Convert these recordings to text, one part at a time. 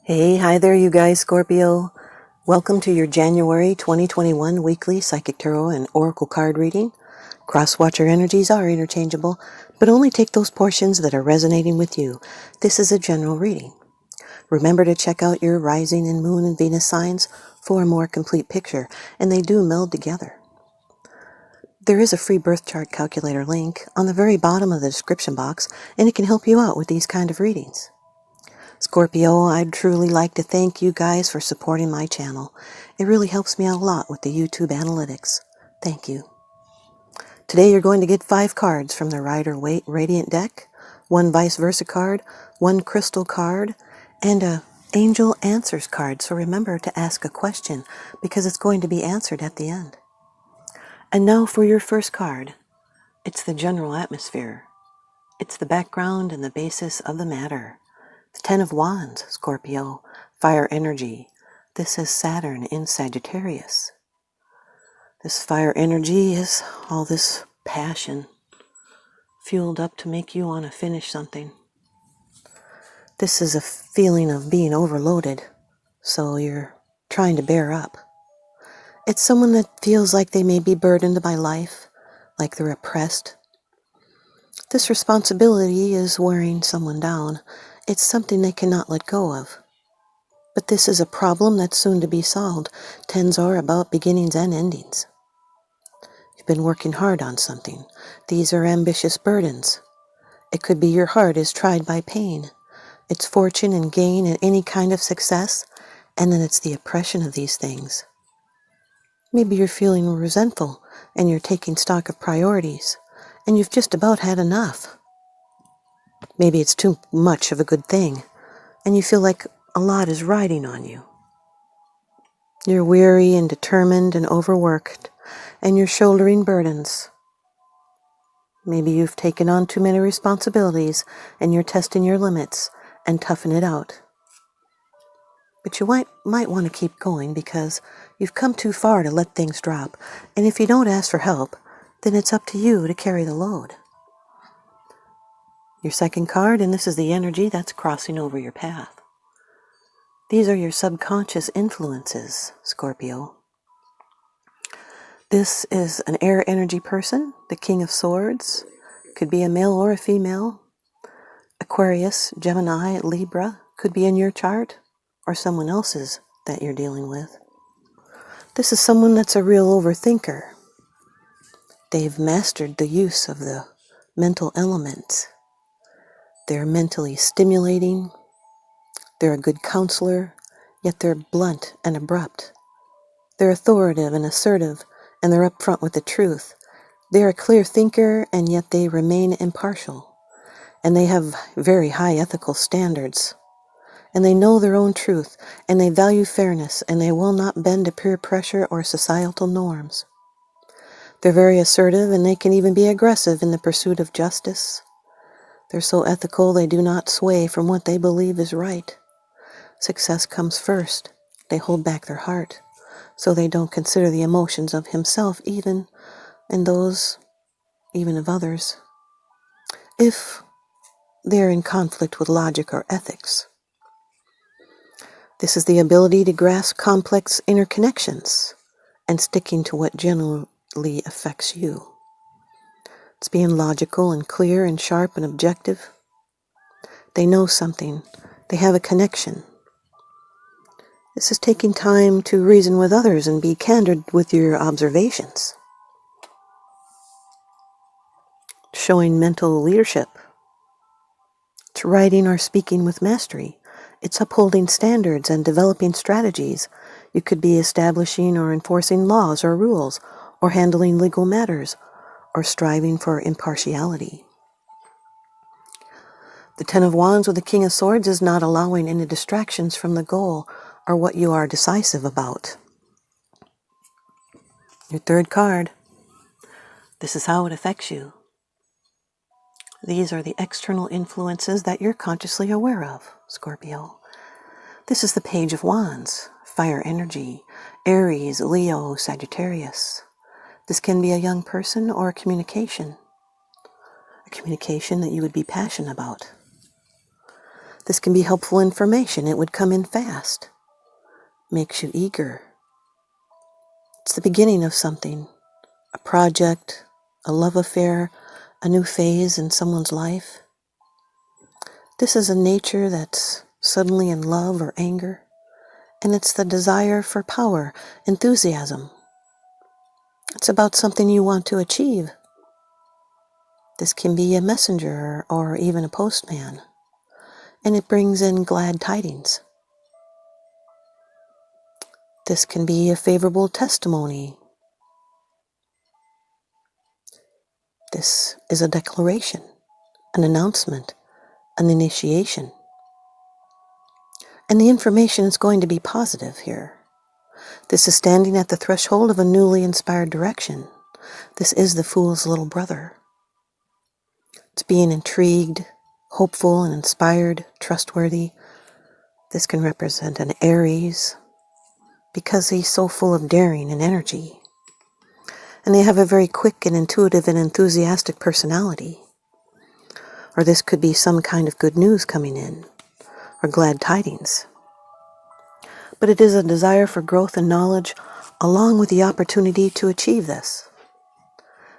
Hey, hi there, you guys, Scorpio. Welcome to your January 2021 weekly Psychic Tarot and Oracle card reading. Cross-watcher energies are interchangeable, but only take those portions that are resonating with you. This is a general reading. Remember to check out your rising and moon and Venus signs for a more complete picture, and they do meld together. There is a free birth chart calculator link on the very bottom of the description box, and it can help you out with these kind of readings. Scorpio, I'd truly like to thank you guys for supporting my channel. It really helps me out a lot with the YouTube analytics. Thank you. Today you're going to get 5 cards from the Rider-Waite Radiant deck, 1 ViceVersa card, 1 crystal card, and a Angel Answers card. So remember to ask a question because it's going to be answered at the end. And now for your first card. It's the general atmosphere. It's the background and the basis of the matter. The 10 of Wands, Scorpio, fire energy. This is Saturn in Sagittarius. This fire energy is all this passion fueled up to make you want to finish something. This is a feeling of being overloaded, so you're trying to bear up. It's someone that feels like they may be burdened by life, like they're oppressed. This responsibility is wearing someone down. It's something they cannot let go of. But this is a problem that's soon to be solved. 10s are about beginnings and endings. You've been working hard on something. These are ambitious burdens. It could be your heart is tried by pain. It's fortune and gain and any kind of success, and then it's the oppression of these things. Maybe you're feeling resentful, and you're taking stock of priorities, and you've just about had enough. Maybe it's too much of a good thing, and you feel like a lot is riding on you. You're weary and determined and overworked, and you're shouldering burdens. Maybe you've taken on too many responsibilities, and you're testing your limits and toughen it out. But you might want to keep going because you've come too far to let things drop, and if you don't ask for help, then it's up to you to carry the load. Your second card, and this is the energy that's crossing over your path. These are your subconscious influences, Scorpio. This is an air energy person, the King of Swords. Could be a male or a female. Aquarius, Gemini, Libra could be in your chart or someone else's that you're dealing with. This is someone that's a real overthinker. They've mastered the use of the mental element. They're mentally stimulating. They're a good counselor, yet they're blunt and abrupt. They're authoritative and assertive, and they're upfront with the truth. They're a clear thinker, and yet they remain impartial. And they have very high ethical standards. And they know their own truth, and they value fairness, and they will not bend to peer pressure or societal norms. They're very assertive, and they can even be aggressive in the pursuit of justice. They're so ethical they do not sway from what they believe is right. Success comes first. They hold back their heart, so they don't consider the emotions of himself even, and those even of others, if they're in conflict with logic or ethics. This is the ability to grasp complex interconnections and sticking to what generally affects you. It's being logical and clear and sharp and objective. They know something. They have a connection. This is taking time to reason with others and be candid with your observations. Showing mental leadership. It's writing or speaking with mastery. It's upholding standards and developing strategies. You could be establishing or enforcing laws or rules, or handling legal matters, or striving for impartiality. The 10 of Wands with the King of Swords is not allowing any distractions from the goal or what you are decisive about. Your third card. This is how it affects you. These are the external influences that you're consciously aware of, Scorpio. This is the Page of Wands, fire energy, Aries, Leo, Sagittarius. This can be a young person or a communication that you would be passionate about. This can be helpful information. It would come in fast. Makes you eager. It's the beginning of something. A project, a love affair, a new phase in someone's life. This is a nature that's suddenly in love or anger, and it's the desire for power, enthusiasm. It's about something you want to achieve. This can be a messenger or even a postman, and it brings in glad tidings. This can be a favorable testimony. This is a declaration, an announcement, an initiation. And the information is going to be positive here. This is standing at the threshold of a newly inspired direction. This is the Fool's little brother. It's being intrigued, hopeful and inspired, trustworthy. This can represent an Aries because he's so full of daring and energy. And they have a very quick and intuitive and enthusiastic personality. Or this could be some kind of good news coming in, or glad tidings. But it is a desire for growth and knowledge, along with the opportunity to achieve this.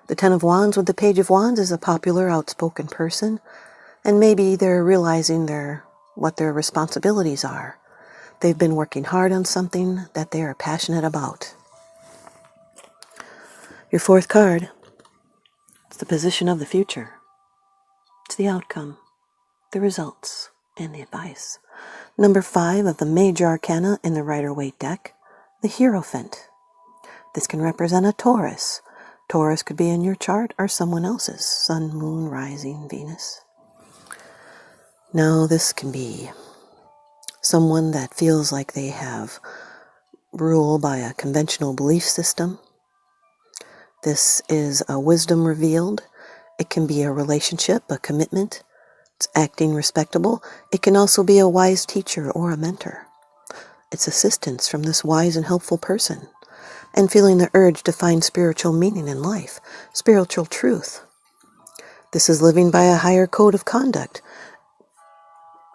The Ten of Wands with the Page of Wands is a popular, outspoken person, and maybe they're realizing what their responsibilities are. They've been working hard on something that they are passionate about. Your fourth card, it's the position of the future. It's the outcome, the results, and the advice. Number 5 of the Major Arcana in the Rider-Waite deck, the Hierophant. This can represent a Taurus. Taurus could be in your chart or someone else's, Sun, Moon, Rising, Venus. Now this can be someone that feels like they have rule by a conventional belief system. This is a wisdom revealed. It can be a relationship, a commitment. It's acting respectable. It can also be a wise teacher or a mentor. It's assistance from this wise and helpful person, and feeling the urge to find spiritual meaning in life, spiritual truth. This is living by a higher code of conduct.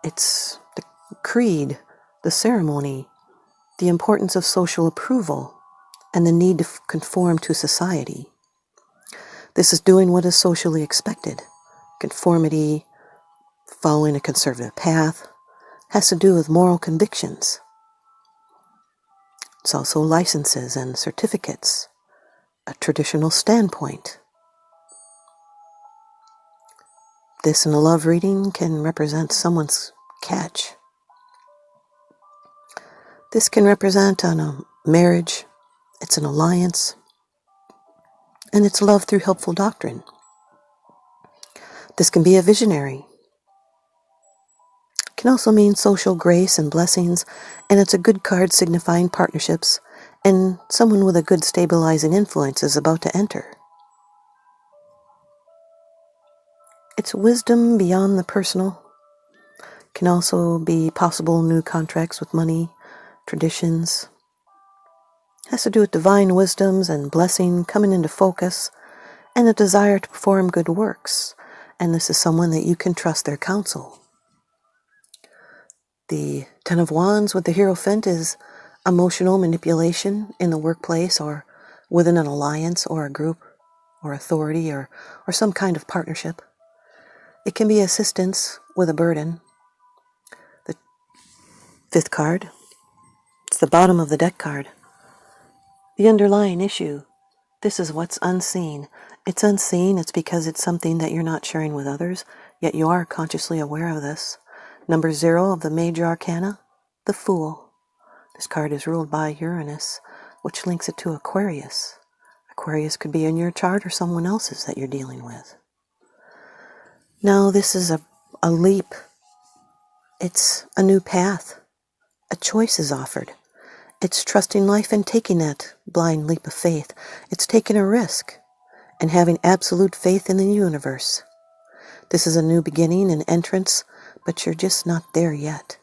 It's the creed, the ceremony, the importance of social approval, and the need to conform to society. This is doing what is socially expected. Conformity, following a conservative path, has to do with moral convictions. It's also licenses and certificates, a traditional standpoint. This in a love reading can represent someone's catch. This can represent a marriage, it's an alliance, and it's love through helpful doctrine. This can be a visionary. It can also mean social grace and blessings, and it's a good card signifying partnerships, and someone with a good stabilizing influence is about to enter. It's wisdom beyond the personal. It can also be possible new contracts with money, traditions. It has to do with divine wisdoms and blessing coming into focus, and a desire to perform good works. And this is someone that you can trust their counsel. The Ten of Wands with the Hierophant is emotional manipulation in the workplace or within an alliance or a group or authority or some kind of partnership. It can be assistance with a burden. The fifth card, it's the bottom of the deck card. The underlying issue, this is what's unseen. It's unseen, it's because it's something that you're not sharing with others, yet you are consciously aware of this. Number 0 of the Major Arcana, the Fool. This card is ruled by Uranus, which links it to Aquarius. Aquarius could be in your chart or someone else's that you're dealing with. Now this is a leap. It's a new path. A choice is offered. It's trusting life and taking that blind leap of faith. It's taking a risk and having absolute faith in the universe. This is a new beginning and entrance, but you're just not there yet.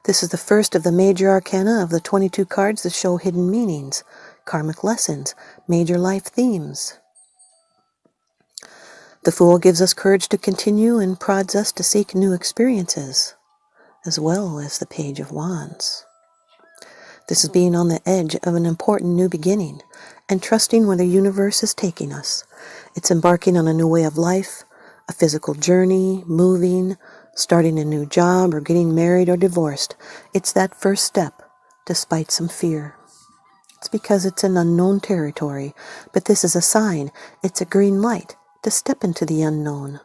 This is the first of the Major Arcana of the 22 cards that show hidden meanings, karmic lessons, major life themes. The Fool gives us courage to continue and prods us to seek new experiences. as well as the Page of Wands. This is being on the edge of an important new beginning and trusting where the universe is taking us. It's embarking on a new way of life, a physical journey, moving, starting a new job, or getting married or divorced. It's that first step, despite some fear. It's because it's an unknown territory, but this is a sign. It's a green light to step into the unknown.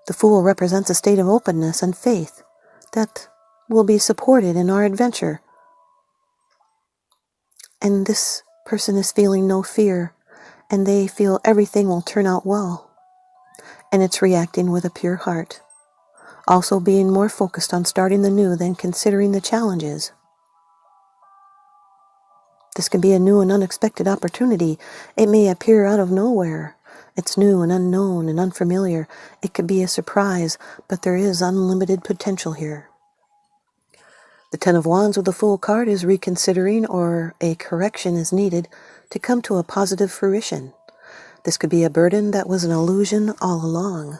The Fool represents a state of openness and faith that will be supported in our adventure. And this person is feeling no fear, and they feel everything will turn out well. And it's reacting with a pure heart, also being more focused on starting the new than considering the challenges. This can be a new and unexpected opportunity. It may appear out of nowhere. It's new and unknown and unfamiliar. It could be a surprise, but there is unlimited potential here. The Ten of Wands with the Fool card is reconsidering, or a correction is needed to come to a positive fruition. This could be a burden that was an illusion all along.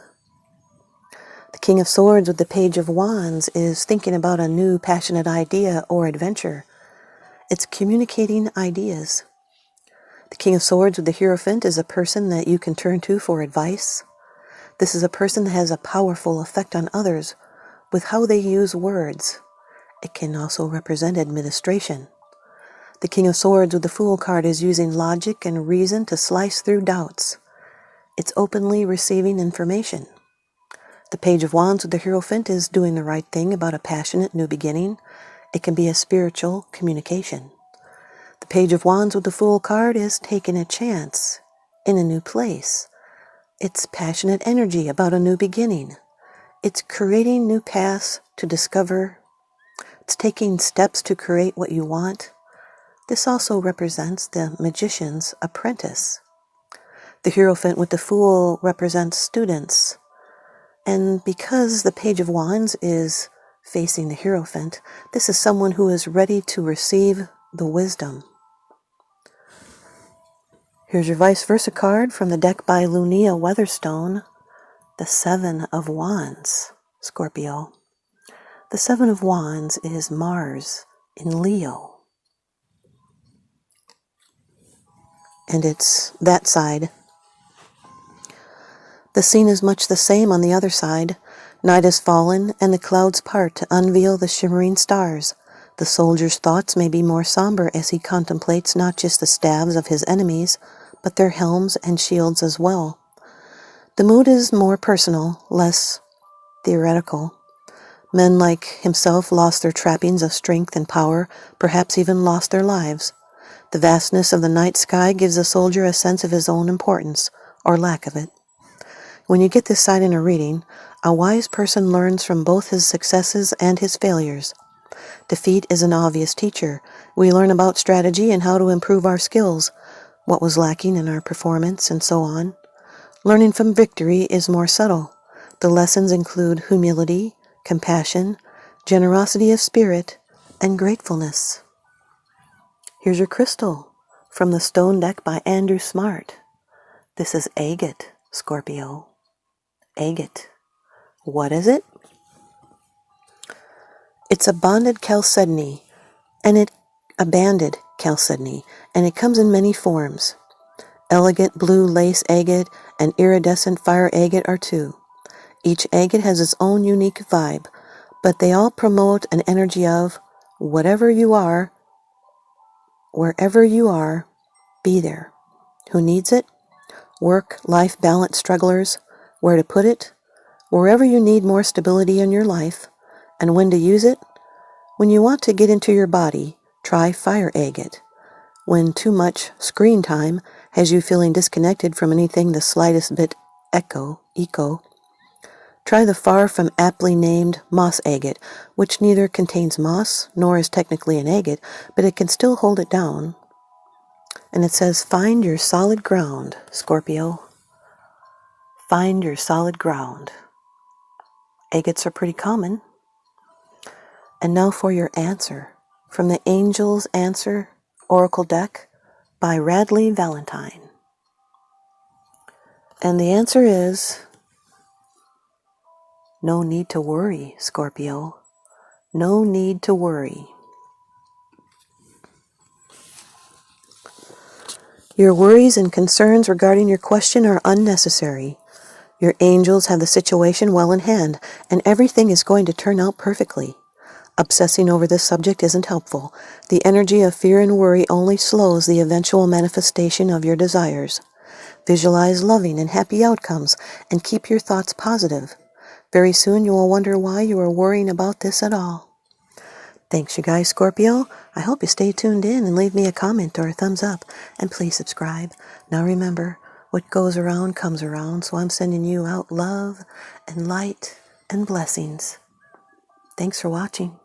The King of Swords with the Page of Wands is thinking about a new passionate idea or adventure. It's communicating ideas. The King of Swords with the Hierophant is a person that you can turn to for advice. This is a person that has a powerful effect on others with how they use words. It can also represent administration. The King of Swords with the Fool card is using logic and reason to slice through doubts. It's openly receiving information. The Page of Wands with the Hierophant is doing the right thing about a passionate new beginning. It can be a spiritual communication. The Page of Wands with the Fool card is taking a chance in a new place. It's passionate energy about a new beginning. It's creating new paths to discover. It's taking steps to create what you want. This also represents the magician's apprentice. The Hierophant with the Fool represents students. And because the Page of Wands is facing the Hierophant, this is someone who is ready to receive the wisdom. Here's your vice versa card from the deck by Lunaea Weatherstone, the Seven of Wands, Scorpio. The Seven of Wands is Mars in Leo. And it's that side. The scene is much the same on the other side. Night has fallen, and the clouds part to unveil the shimmering stars. The soldier's thoughts may be more somber as he contemplates not just the staves of his enemies, but their helms and shields as well. The mood is more personal, less theoretical. Men like himself lost their trappings of strength and power, perhaps even lost their lives. The vastness of the night sky gives the soldier a sense of his own importance, or lack of it. When you get this side in a reading, a wise person learns from both his successes and his failures. Defeat is an obvious teacher. We learn about strategy and how to improve our skills, what was lacking in our performance, and so on. Learning from victory is more subtle. The lessons include humility, compassion, generosity of spirit, and gratefulness. Here's your crystal from the stone deck by Andrew Smart. This is Agate, Scorpio. Agate. What is it? It's a banded chalcedony, and it comes in many forms. Elegant blue lace agate and iridescent fire agate are two. Each agate has its own unique vibe, but they all promote an energy of whatever you are, wherever you are, be there. Who needs it? Work-life balance strugglers, where to put it, wherever you need more stability in your life, and when to use it. When you want to get into your body, try fire agate. When too much screen time has you feeling disconnected from anything the slightest bit eco, try the far from aptly named moss agate, which neither contains moss nor is technically an agate, but it can still hold it down. And it says, find your solid ground, Scorpio. Find your solid ground. Agates are pretty common. And now for your answer from the Angel's Answer Oracle deck by Radleigh Valentine. And the answer is, no need to worry, Scorpio. No need to worry. Your worries and concerns regarding your question are unnecessary. Your angels have the situation well in hand, and everything is going to turn out perfectly. Obsessing over this subject isn't helpful. The energy of fear and worry only slows the eventual manifestation of your desires. Visualize loving and happy outcomes, and keep your thoughts positive. Very soon you will wonder why you are worrying about this at all. Thanks, you guys, Scorpio. I hope you stay tuned in and leave me a comment or a thumbs up. And please subscribe. Now remember, what goes around comes around, so I'm sending you out love and light and blessings. Thanks for watching.